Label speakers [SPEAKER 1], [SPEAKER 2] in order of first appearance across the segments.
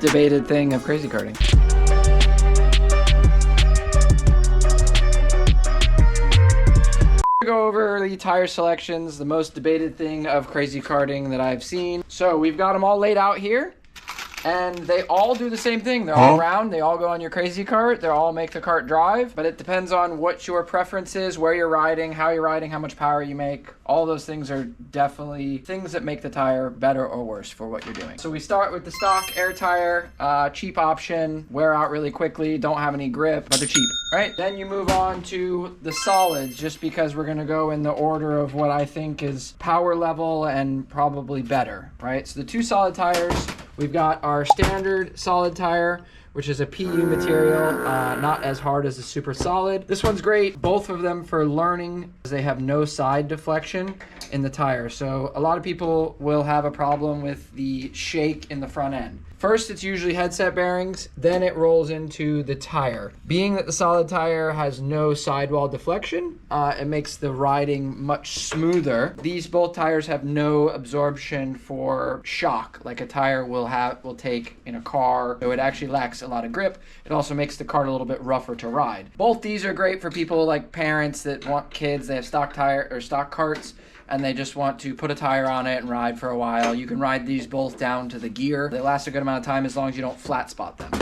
[SPEAKER 1] debated thing of crazy karting. Go over the tire selections, the most debated thing of crazy karting that I've seen. So we've got them all laid out here, and they all do the same thing. They're all round, they all go on your crazy kart, they all make the kart drive, but it depends on what your preference is, where you're riding, how much power you make. All those things are definitely things that make the tire better or worse for what you're doing. So we start with the stock air tire, cheap option, wear out really quickly, don't have any grip, but they're cheap, right? Then you move on to the solids, just because we're gonna go in the order of what I think is power level and probably better, right? So the two solid tires, we've got our standard solid tire, which is a PU material, not as hard as a super solid. This one's great, both of them for learning, as they have no side deflection in the tire. So a lot of people will have a problem with the shake in the front end. First, it's usually headset bearings, then it rolls into the tire. Being that the solid tire has no sidewall deflection, it makes the riding much smoother. These both tires have no absorption for shock, like a tire will take in a car. So it actually lacks a lot of grip. It also makes the kart a little bit rougher to ride. Both these are great for people like parents that want kids, they have stock tire or stock karts, and they just want to put a tire on it and ride for a while. You can ride these both down to the gear. They last a good amount of time as long as you don't flat spot them.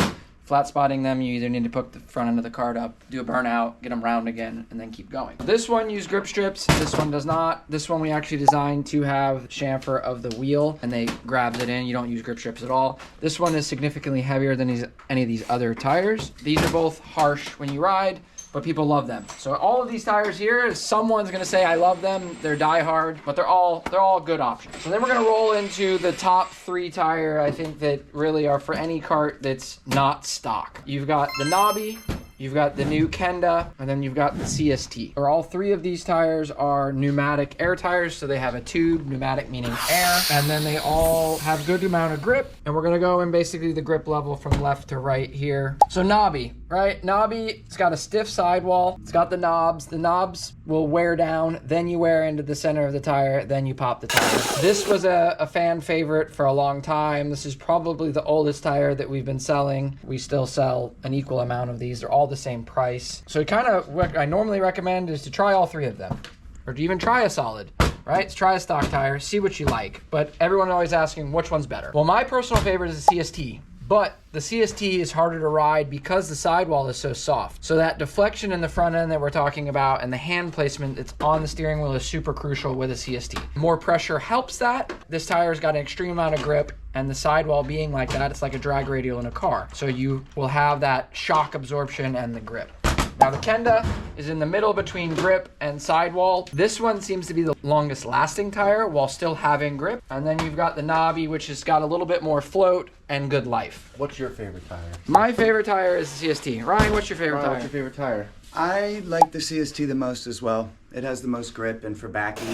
[SPEAKER 1] Flat spotting them, you either need to put the front end of the kart up, do a burnout, get them round again, and then keep going. This one used grip strips, this one does not. This one we actually designed to have chamfer of the wheel, and they grabs it in. You don't use grip strips at all. This one is significantly heavier than any of these other tires. These are both harsh when you ride, but people love them. So all of these tires here, someone's gonna say I love them, they're die-hard, but they're all good options. So then we're gonna roll into the top three tire, I think, that really are for any kart that's not stock. You've got the Knobby, you've got the new Kenda, and then you've got the CST. Or all three of these tires are pneumatic air tires, so they have a tube, pneumatic meaning air, and then they all have good amount of grip. And we're gonna go in basically the grip level from left to right here. So Knobby, right? Knobby, it's got a stiff sidewall, it's got the knobs. The knobs will wear down, then you wear into the center of the tire, then you pop the tire. This was a fan favorite for a long time. This is probably the oldest tire that we've been selling. We still sell an equal amount of these. They're all the same price. So kind of what I normally recommend is to try all three of them, or to even try a solid, right? Let's try a stock tire, see what you like. But everyone always asking which one's better. Well, my personal favorite is the CST. But the CST is harder to ride because the sidewall is so soft. So that deflection in the front end that we're talking about and the hand placement that's on the steering wheel is super crucial with a CST. More pressure helps that. This tire's got an extreme amount of grip, and the sidewall being like that, it's like a drag radial in a car. So you will have that shock absorption and the grip. Now the Kenda is in the middle between grip and sidewall. This one seems to be the longest lasting tire while still having grip. And then you've got the Knobby, which has got a little bit more float and good life.
[SPEAKER 2] What's your favorite tire?
[SPEAKER 1] My favorite tire is the CST. Ryan, what's your favorite tire?
[SPEAKER 2] What's your favorite tire?
[SPEAKER 3] I like the CST the most as well. It has the most grip, and for backing,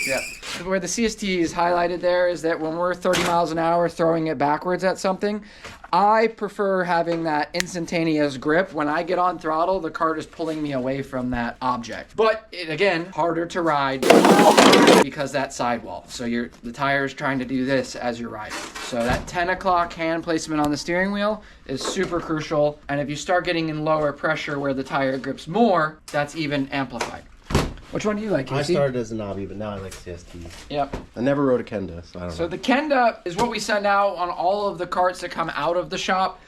[SPEAKER 1] Yeah. Where the CST is highlighted there is that when we're 30 miles an hour throwing it backwards at something, I prefer having that instantaneous grip. When I get on throttle, the kart is pulling me away from that object. But again, harder to ride because that sidewall. So the tire is trying to do this as you're riding. So that 10 o'clock hand placement on the steering wheel is super crucial. And if you start getting in lower pressure where the tire grips more, that's even amplified. Which one do you like, Casey?
[SPEAKER 2] I started as a Knobby, but now I like CST.
[SPEAKER 1] Yep.
[SPEAKER 2] I never rode a Kenda, so I don't know.
[SPEAKER 1] So the Kenda is what we send out on all of the karts that come out of the shop.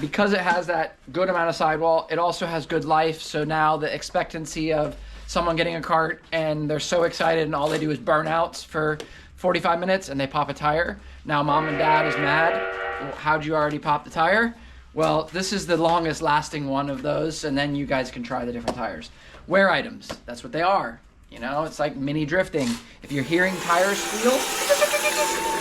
[SPEAKER 1] Because it has that good amount of sidewall, it also has good life. So now the expectancy of someone getting a kart and they're so excited and all they do is burnouts for 45 minutes and they pop a tire. Now mom and dad is mad. Well, how'd you already pop the tire? Well, this is the longest lasting one of those, and then you guys can try the different tires. Wear items, that's what they are. You know, it's like mini drifting. If you're hearing tires squeal,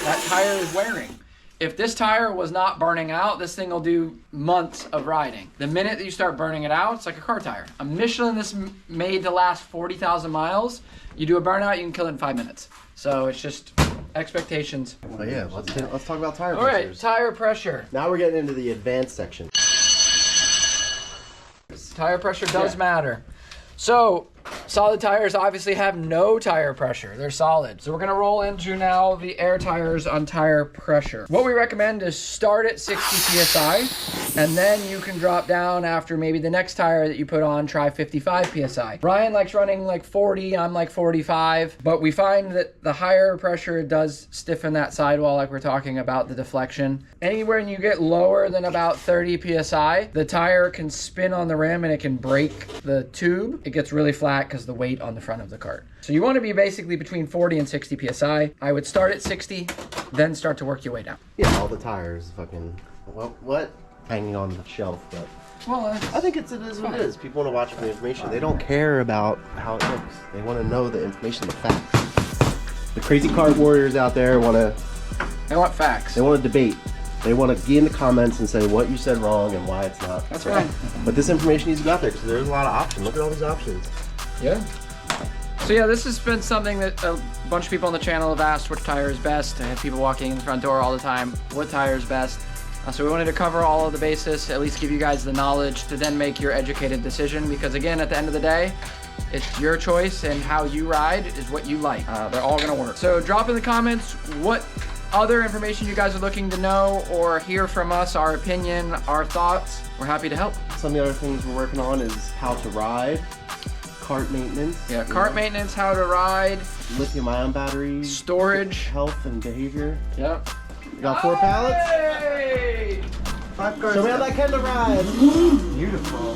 [SPEAKER 1] that tire is wearing. If this tire was not burning out, this thing will do months of riding. The minute that you start burning it out, it's like a car tire. A Michelin is made to last 40,000 miles. You do a burnout, you can kill it in 5 minutes. So it's just expectations.
[SPEAKER 2] Well, yeah, let's talk about tire
[SPEAKER 1] All right,
[SPEAKER 2] pressures.
[SPEAKER 1] tire pressure.
[SPEAKER 2] Now we're getting into the advanced section.
[SPEAKER 1] Tire pressure does matter. So Solid tires obviously have no tire pressure. They're solid. So we're gonna roll into now the air tires on tire pressure. What we recommend is start at 60 PSI, and then you can drop down after maybe the next tire that you put on, try 55 PSI. Ryan likes running like 40, I'm like 45, but we find that the higher pressure does stiffen that sidewall like we're talking about the deflection. Anywhere you get lower than about 30 PSI, the tire can spin on the rim and it can break the tube. It gets really flat because the weight on the front of the cart. So you want to be basically between 40 and 60 PSI. I would start at 60, then start to work your way down.
[SPEAKER 2] Yeah, all the tires fucking, well, what? Hanging on the shelf, but
[SPEAKER 1] Well,
[SPEAKER 2] I think it is what it is. People want to watch for the information. They don't care about how it looks. They want to know the information, the facts. The crazy card warriors out there want to
[SPEAKER 1] facts.
[SPEAKER 2] They want to debate. They want to get in the comments and say what you said wrong and why it's not.
[SPEAKER 1] That's right.
[SPEAKER 2] But this information needs to go out there because there's a lot of options. Look at all these options.
[SPEAKER 1] Yeah. So yeah, this has been something that a bunch of people on the channel have asked which tire is best. I have people walking in the front door all the time, what tire is best? So we wanted to cover all of the bases, at least give you guys the knowledge to then make your educated decision, because again, at the end of the day, it's your choice and how you ride is what you like. They're all gonna work. So drop in the comments what other information you guys are looking to know or hear from us, our opinion, our thoughts. We're happy to help.
[SPEAKER 2] Some of the other things we're working on is how to ride, cart maintenance.
[SPEAKER 1] Yeah, cart maintenance, how to ride,
[SPEAKER 2] lithium-ion batteries,
[SPEAKER 1] storage,
[SPEAKER 2] health and behavior.
[SPEAKER 1] Yep.
[SPEAKER 2] We got 4 pallets.
[SPEAKER 1] Hey!
[SPEAKER 3] 5 cars.
[SPEAKER 2] Show me how that Kenda rides.
[SPEAKER 3] Beautiful.